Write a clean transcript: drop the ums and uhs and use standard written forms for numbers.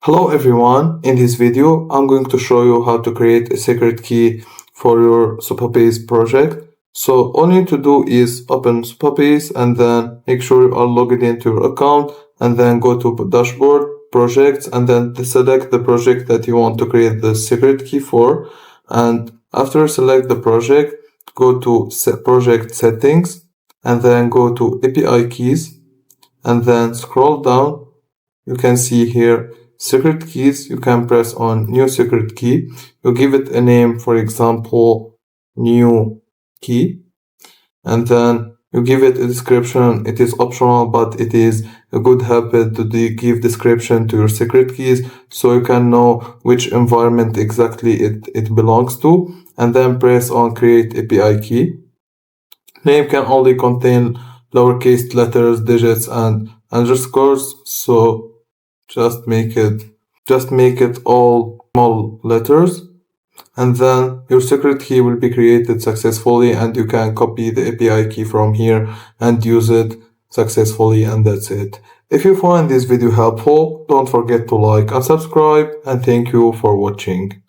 Hello everyone, in this video I'm going to show you how to create a secret key for your Supabase project. So all you need to do is open Supabase and then make sure you are logged into your account and then go to dashboard, projects, and then select the project that you want to create the secret key for. And after select the project, go to project settings and then go to API keys and then scroll down. You can see here secret keys. You can press on new secret key. You give it a name, for example, new key, and then you give it a description. It is optional, but it is a good habit to give description to your secret keys so you can know which environment exactly it belongs to, and then press on create API key. Name can only contain lowercase letters, digits, and underscores, so just make it all small letters, and then your secret key will be created successfully, and you can copy the API key from here and use it successfully, and that's it. If you find this video helpful, don't forget to like and subscribe, and thank you for watching.